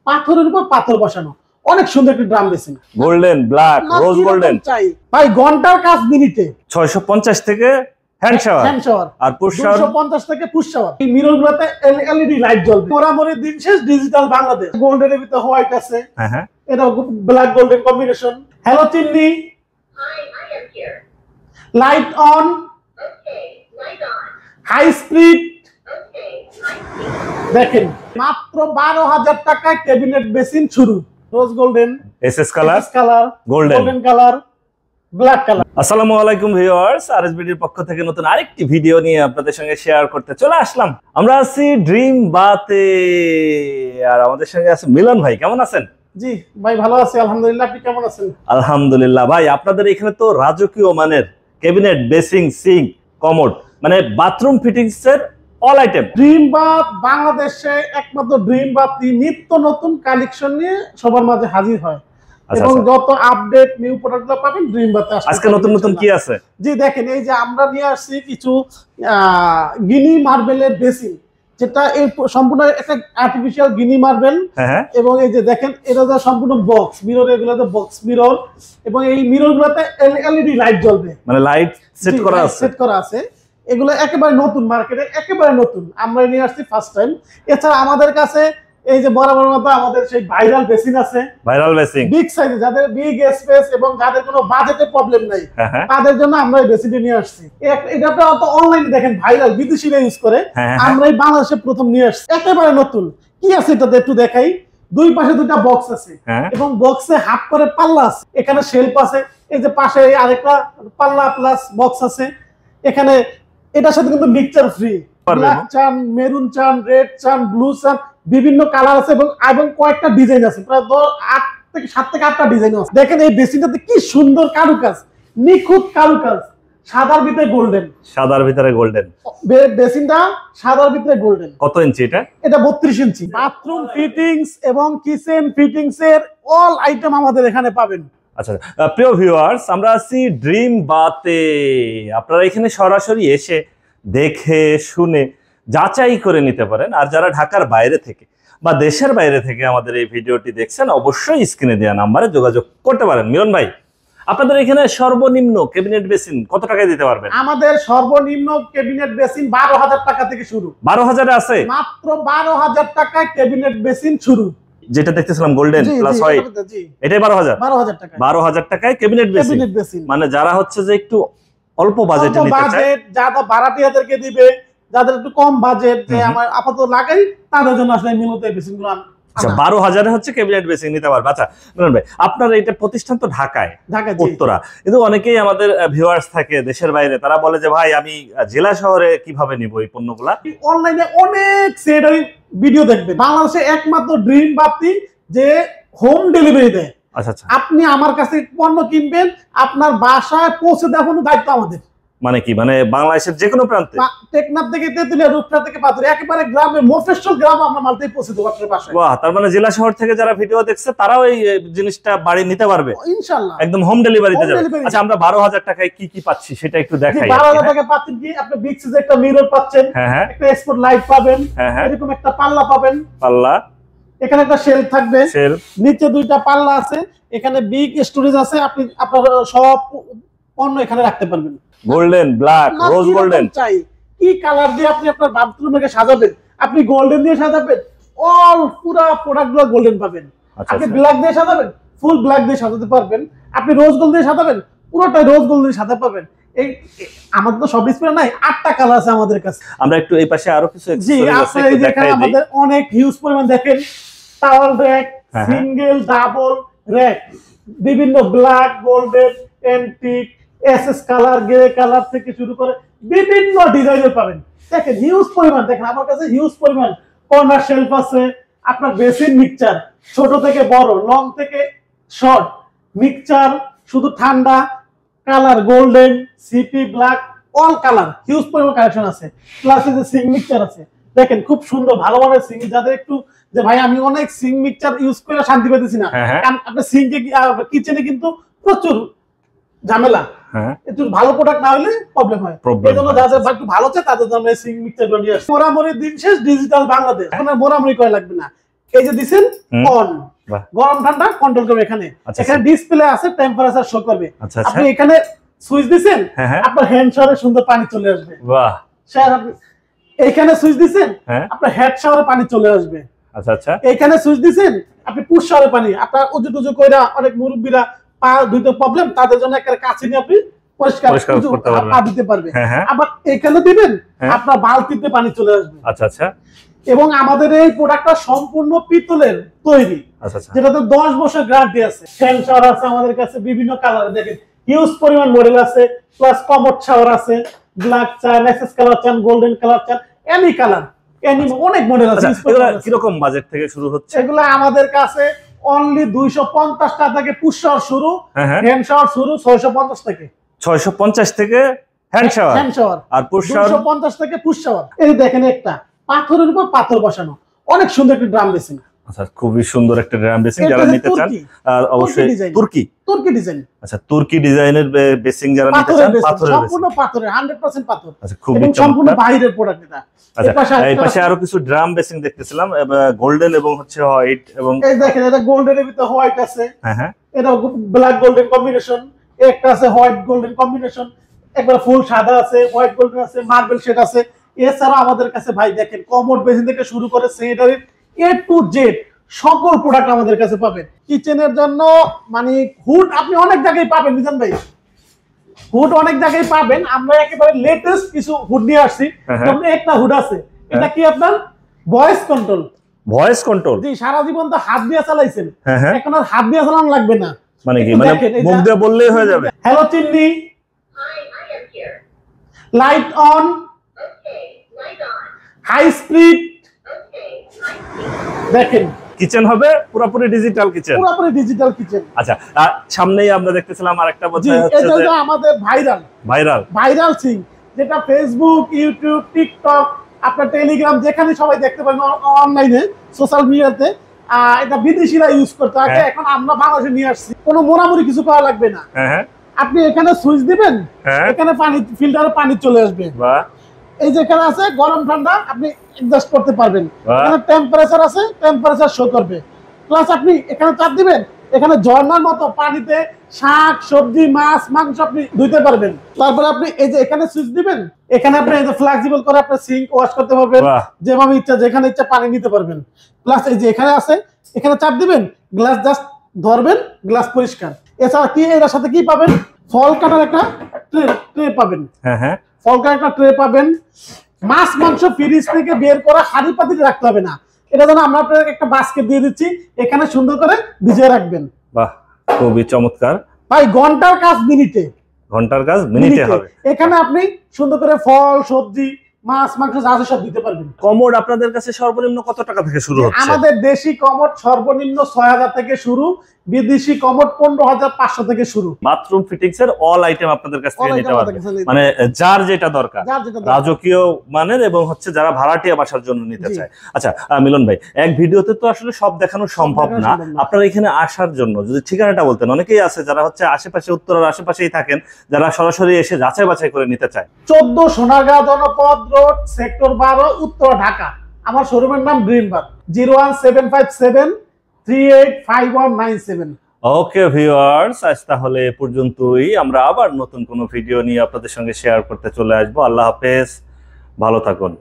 পাথরের উপর পাথর বসানো, অনেক সুন্দর একটা ড্রাম বেসিন। গোল্ডেন, ব্ল্যাক, রোজ গোল্ডেন চাই ভাই, ঘন্টার কাজ মিনিটে। 650 থেকে হ্যান্ড শাওয়ার আর পুশ শাওয়ার 250 থেকে পুশ শাওয়ার। এই মিরর গুলোতে এলইডি লাইট জ্বলবে। মোরামরি দিন শেষ ডিজিটাল বাংলাদেশ। গোল্ডেনের ভিতরে হোয়াইট আছে, হ্যাঁ এটা black golden combination. Hello চিন্নি, light on, high speed. দেখেন মাত্র 12,000 টাকায় ক্যাবিনেট বেসিন শুরু। Rose golden, SS colour, golden colour, black colour. আসসালামু আলাইকুম ভিউয়ার্স, আরএসবিডির পক্ষ থেকে নতুন আরেকটি ভিডিও নিয়ে আপনাদের সঙ্গে শেয়ার করতে চলে আসলাম। আমরা আছি ড্রিম বাতে, আর আমাদের সঙ্গে আছে মিলন ভাই। কেমন আছেন? জি ভাই, ভালো আছি আলহামদুলিল্লাহ। আপনি কেমন আছেন? আলহামদুলিল্লাহ ভাই, আপনাদের এখানে তো রাজকীয় মানের ক্যাবিনেট, বেসিং, সিঙ্ক, কমোড, মানে বাথরুম ফিটিংস এর অল আইটেম। ড্রিম বাথ বাংলাদেশে একমাত্র ড্রিম বাথ নিত্য নতুন কালেকশন নিয়ে সবার মাঝে হাজির হয়, এবং যত আপডেট নিউ প্রোডাক্টগুলো পাবেন ড্রিম বাথে। আজকে নতুন নতুন কি আছে? জি দেখেন, এই যে আমরা নিয়ে আসছি কিছু গিনি মার্বেলের বেসিন, যেটা এই সম্পূর্ণ একটা আর্টিফিশিয়াল গিনি মার্বেল। এবং এই যে দেখেন, এটা যে সম্পূর্ণ বক্স মিরর, এগুলোতে বক্স মিরর, এবং এই মিরর গুলোতে এলইডি লাইট জ্বলবে, মানে লাইট সেট করা আছে। এগুলো একেবারে নতুন, মার্কেটে একেবারে নতুন, আমরা নিয়ে আসছি ফার্স্ট টাইম। এছাড়া আমাদের কাছে এই যে বরাবর মতো আমাদের সেই ভাইরাল বেসিন আছে, ভাইরাল বেসিন বিগ সাইজে, যাদের বিগ স্পেস এবং যাদের কোনো বাজেটের প্রবলেম নাই, তাদের জন্য আমরা এই বেসিনটা নিয়ে আসছি। এটা আপনারা তো অনলাইনে দেখেন ভাইরাল, বিদেশিরা ইউজ করে, আমরা এই বাংলাদেশে প্রথম নিয়ে আসছি, একেবারে নতুন। কি আছে এটাতে একটু দেখাই। দুই পাশে দুইটা বক্স আছে, এবং বক্সে হাফ করে পাল্লা আছে, এখানে শেলফ আছে, এই যে পাশে আরেকটা পাল্লা প্লাস বক্স আছে। এখানে এটার সাথে কিন্তু মিক্সচার ফ্রি, ব্ল্যাক চান, মেরুন চান, রেড চান, ব্লু চান, বিভিন্ন কালার আছে, এবং কয়েকটা ডিজাইন আছে, প্রায় 7 থেকে 8টা ডিজাইন আছে। দেখেন এই বেসিনটাতে কি সুন্দর কারুকাজ, নিখুঁত কারুকাজ, সাদার ভিতরে গোল্ডেন। বেসিনটা সাদার ভিতরে গোল্ডেন। কত ইঞ্চি এটা? এটা 32 ইঞ্চি। বাথরুম ফিটিংস এবং কিচেন ফিটিংস এর অল আইটেম আমাদের এখানে পাবেন। আচ্ছা প্রিয় ভিউয়ার্স, আমরা আছি ড্রিম বাতে। আপনারা এখানে সরাসরি এসে দেখে শুনে যাচাই করে নিতে পারেন। আর যারা ঢাকার বাইরে থেকে বা দেশের বাইরে থেকে আমাদের এই ভিডিওটি দেখছেন, অবশ্যই স্ক্রিনে দেওয়া নাম্বারে যোগাযোগ করতে পারেন। মিলন ভাই, আপনাদের এখানে সর্বনিম্ন ক্যাবিনেট বেসিন কত টাকায় দিতে পারবেন? আমাদের সর্বনিম্ন ক্যাবিনেট বেসিন 12,000 টাকা থেকে শুরু। 12,000 আছে? মাত্র 12,000 টাকায় ক্যাবিনেট বেসিন শুরু। যেটা দেখতেছিলাম গোল্ডেন প্লাস হোয়াইট, এটাই 12,000 টাকা। 12,000 টাকায় ক্যাবিনেট বেসিন। মানে যারা হচ্ছে যে একটু অল্প বাজেটে নিতে চায়, যারা ভাড়াটিয়াদেরকে দিবে, যাদের একটু কম বাজেট, যে আমার আপাতত লাগাই, তাদের জন্য আসলে মিলতে বেসিনগুলো। আচ্ছা, 12,000 হচ্ছে ক্যাবিনেট বেসিন নিতে পারবে। আচ্ছা মিলন ভাই, আপনার এটা প্রতিষ্ঠান তো ঢাকায়, উত্তরা, কিন্তু অনেকেই আমাদের ভিউয়ার্স থাকে দেশের বাইরে, তারা বলে যে ভাই আমি জেলা শহরে কিভাবে নিব এই পণ্যগুলা? অনলাইনে অনেক সেটারই ভিডিও দেখবেন। বাংলাদেশে একমাত্র ড্রিম বাতি যে হোম ডেলিভারি দেয়। আচ্ছা, আপনি আমার কাছে পণ্য কিনবেন, আপনার বাসায় পৌঁছে দেওয়ার দায়িত্ব আমাদের। মানে কি, মানে বাংলাদেশের যে কোনো প্রান্তে, টেকনাফ থেকে তেতুলিয়া, রূপসা থেকে পাথর, একেবারে গ্রামে মফস্বল গ্রাম আমরা মালটাই পৌঁছে দেবো আপনার বাসায়। বাহ, তার মানে জেলা শহর থেকে যারা ভিডিও দেখছে তারাও এই জিনিসটা বাড়ি নিতে পারবে ইনশাআল্লাহ, একদম হোম ডেলিভারিতে যাবে। আচ্ছা, আমরা 12,000 টাকায় কি কি পাচ্ছি সেটা একটু দেখাই। 12,000 টাকা পাচ্ছেন কি? আপনি বিগ সাইজ একটা মিরর পাচ্ছেন, একটা এক্সপোর্ট লাইট পাবেন, এরকম একটা পাল্লা পাবেন, এখানে একটা শেলফ থাকবে, নিচে দুইটা পাল্লা আছে, এখানে বিগ স্টোরেজ আছে, আপনি আপনার সব পণ্য এখানে রাখতে পারবেন। গোল্ডেন, ব্ল্যাক, রোজ গোল্ডেন চাই, কি কালার দিয়ে আপনি আপনার বাথরুমকে সাজাবেন, আপনি গোল্ডেন দিয়ে সাজাবেন, অল পুরো প্রোডাক্টগুলো গোল্ডেন পাবেন। আপনি ব্ল্যাক দিয়ে সাজাবেন, ফুল ব্ল্যাক দিয়ে সাজাতে পারবেন। আপনি রোজ গোল্ড দিয়ে সাজাবেন, পুরোটাই রোজ গোল্ড দিয়ে সাজাতে পারবেন। এই আমাদের তো সব ডিসপ্লে নাই, 8টা কালার আছে আমাদের কাছে। আমরা একটু এই পাশে আরো কিছু জি আছে, এই যে এখানে আমাদের অনেক হিউজ পরিমাণ দেখেন, towel rack, single, double rack, বিভিন্ন black, golden, antique, SS colour, grey colour থেকে শুরু করে বিভিন্ন ডিজাইনের পাবেন। দেখেন হিউজ পরিমাণ, দেখেন আমার কাছে হিউজ পরিমাণ কর্নার শেলফ আছে। আপনার বেসিন মিক্সচার, ছোট থেকে বড়, লং থেকে শর্ট মিক্সচার, শুধু ঠান্ডা, colour golden, CP, black, all colour, huge পরিমাণ কালেকশন আছে। প্লাস এই যে সিং মিক্সচার আছে, দেখেন খুব সুন্দর ভালো মানের সিং। যাদের একটু যে ভাই আমি অনেক সিং মিক্সচার ইউজ করে শান্তি পেতেছি না, কারণ আপনার সিঙ্কে কিচেনে কিন্তু প্রচুর ঝামেলা, একটু ভালো প্রোডাক্ট না হলে প্রবলেম হয়। এই জন্য যাদের একটু ভালো চায় তাদের জন্য সিং মিক্সচার নিয়ে আসছে। মোরামরি দিন শেষ ডিজিটাল বাংলাদেশ, এখন আর মোরামরি করা লাগবে না, এই যে দিছেন অন, বাহ। গরম ঠান্ডা কন্ট্রোল করবে এখানে। আচ্ছা, এখানে ডিসপ্লে আছে, টেম্পারেচার শো করবে। আচ্ছা, আচ্ছা। আপনি এখানে সুইচ দিছেন, হ্যাঁ, হ্যাঁ। আপনার হ্যান্ড শাওয়ারে সুন্দর পানি চলে আসবে। বাহ। স্যার আপনি এখানে সুইচ দিছেন, হ্যাঁ। আপনার হেড শাওয়ারে পানি চলে আসবে। আচ্ছা, আচ্ছা। এখানে সুইচ দিছেন, আপনি পুশ শাওয়ারে পানি, আপনার উজু টুজু কইরা অনেক মুরব্বীরা পা ধুইতে প্রবলেম, তাদের জন্য একটা কাছে নিয়ে আপনি পরিষ্কার করতে পারবেন। পা দিতে পারবে। হ্যাঁ, হ্যাঁ। আবার এখানে দিবেন, হ্যাঁ। আপনার বালতিতে পানি চলে আসবে। আচ্ছা, আচ্ছা। এবং আমাদের এই প্রোডাক্টটা সম্পূর্ণ পিতলের তৈরি, আচ্ছা, আচ্ছা। যেটাতে 10 বছর গ্যারান্টি আছে। হ্যান্ড শাওয়ার আছে আমাদের কাছে বিভিন্ন কালারে, দেখেন হিউজ পরিমাণ মডেল আছে, প্লাস কমোড শাওয়ার আছে, ব্ল্যাক চান, এসএস কালার চান, গোল্ডেন কালার চান, এনি কালার, এনি অনেক মডেল আছে। এগুলা কিরকম বাজেট থেকে শুরু হচ্ছে? এগুলো আমাদের কাছে অনলি 250 টাকা থেকে পুশ শাওয়ার শুরু, হ্যাঁ। হ্যান্ড শাওয়ার শুরু 650 থেকে। 650 থেকে হ্যান্ড শাওয়ার, হ্যান্ড শাওয়ার আর পুশ শাওয়ার 250 থেকে পুশ শাওয়ার। এই দেখেন একটা পাথরের উপর পাথর বসানো, অনেক সুন্দর একটা ড্রাম বেসিন। আচ্ছা, খুবই সুন্দর একটা ড্রাম বেসিং যারা নিতে চান, আর অবশ্যই তুর্কি ডিজাইন। আচ্ছা, তুর্কি ডিজাইনের বেসিং যারা নিতে চান, পাথরের সম্পূর্ণ পাথরের, 100% পাথর। আচ্ছা, খুবই এবং সম্পূর্ণ বাইরের প্রোডাক্ট এটা। আচ্ছা, এই পাশে আরো কিছু ড্রাম বেসিং দেখতেছিলাম, গোল্ডেন এবং হচ্ছে হোয়াইট, এবং এই দেখেন এটা গোল্ডেনের ভিতরে হোয়াইট আছে, হ্যাঁ, হ্যাঁ। এটা ব্ল্যাক গোল্ডেন কম্বিনেশন, একটা আছে হোয়াইট গোল্ডেন কম্বিনেশন, একবার ফুল সাদা আছে, হোয়াইট গোল্ডেন আছে, মার্বেল শেড আছে। এছাড়া আমাদের কাছে ভাই দেখেন কমোড বেসিন থেকে শুরু করে স্যানিটারি এ টু জেড সকল প্রোডাক্ট আমাদের কাছে পাবেন। কিচেনের জন্য মানে হুড আপনি অনেক জায়গায় পাবেন মিজান ভাই, হুড অনেক জায়গায় পাবেন। আমরা একেবারে লেটেস্ট কিছু হুড নিয়ে আসছি। যেমন একটা হুড আছে, এটা কি আপনার ভয়েস কন্ট্রোল। Voice control? জি, সারা জীবন তো হাত দিয়ে চালাইছেন, হ্যাঁ। এখন আর হাত দিয়ে চালানো লাগবে না। মানে কি, মানে মুখ দিয়ে বললেই হয়ে যাবে? Hello চিন্নি, light on, high speed. দেখেন কিচেন হবে পুরোপুরি ডিজিটাল কিচেন। পুরোপুরি ডিজিটাল কিচেন। আচ্ছা, আর সামনেই আমরা দেখতেছিলাম আরেকটা বোঝাই হচ্ছে এটা যে তো আমাদের ভাইরাল সিং, যেটা ফেসবুক, ইউটিউব, টিকটক, আপনার টেলিগ্রাম, যেখানে সবাই দেখতে পারেন অনলাইনে সোশ্যাল মিডিয়াতে। এটা বিদেশিরা ইউজ করতে আগে, এখন আমরা বাংলাদেশে নিয়ে আসছি। কোনো মোড়ামুড়ি কিছু করা লাগবে না। হ্যাঁ। আপনি এখানে সুইচ দিবেন, এখানে পানি ফিল্টারে পানি চলে আসবে। বাহ। এই যেখানে আছে গরম ঠান্ডা আপনি অ্যাডজাস্ট করতে পারবেন। এখানে টেম্পারেচার আছে, টেম্পারেচার শো করবে। প্লাস আপনি এখানে চাপ দিবেন, এখানে ঝর্ণার মতো পানিতে শাক সবজি মাছ মাংস আপনি ধুইতে পারবেন। তারপরে আপনি এই যে এখানে সুইচ দিবেন, এখানে আপনি এই যে ফ্লেক্সিবল করে আপনি সিঙ্ক ওয়াশ করতে পারবেন, যেভাবে ইচ্ছা যেখানে ইচ্ছা পানি নিতে পারবেন। প্লাস এই যে এখানে আছে, এখানে চাপ দিবেন, গ্লাস জাস্ট ধরবেন, গ্লাস পরিষ্কার। এছাড়া কি এর সাথে কি পাবেন, ফল কাটার একটা ট্রে পাবেন। হ্যাঁ। ফল কাটার একটা ট্রে পাবেন। মাছ মাংস ফ্রিজ থেকে বের করা হাঁড়ি পাতিলে রাখতে হবে না, এটা যেন আমরা আপনাকে একটা বাস্কেট দিয়ে দিচ্ছি, এখানে সুন্দর করে ভিজিয়ে রাখবেন। বাহ, খুবই চমৎকার ভাই। ঘন্টার কাজ মিনিটে, হবে। এখানে আপনি সুন্দর করে ফল সবজি মাছ মাংস যা আছে সব দিতে পারবেন। কমোড আপনাদের কাছে সর্বনিম্ন কত টাকা থেকে শুরু হচ্ছে? আমাদের দেশি কমোড সর্বনিম্ন 6000 থেকে শুরু, বিদেশি কমোড 15500 থেকে শুরু। বাথরুম ফিটিংস এর অল আইটেম আপনাদের কাছে থেকে নিতে পারবেন, মানে যার যেটা দরকার, রাজকীয় মানের এবং হচ্ছে যারা ভাড়াটিয়া বাসার জন্য নিতে চায়। আচ্ছা মিলন ভাই, এক ভিডিওতে তো আসলে সব দেখানো সম্ভব না। আপনারা এখানে আসার জন্য যদি ঠিকানাটা বলতেন, অনেকেই আছে যারা হচ্ছে আশেপাশে, উত্তরের আশেপাশেই থাকেন, যারা সরাসরি এসে যাচাই বাছাই করে নিতে চায়। 14 সোনারগাঁও জনপদ রোড, সেক্টর 12, উত্তর ঢাকা। আমার শোরুমের নাম ড্রিমবার। 01757385197। ওকে ভিউয়ার্স, আজ তাহলে এ পর্যন্তই। আমরা আবার নতুন কোনো ভিডিও নিয়ে আপনাদের সঙ্গে শেয়ার করতে চলে আসবো। আল্লাহ হাফেজ, ভালো থাকুন।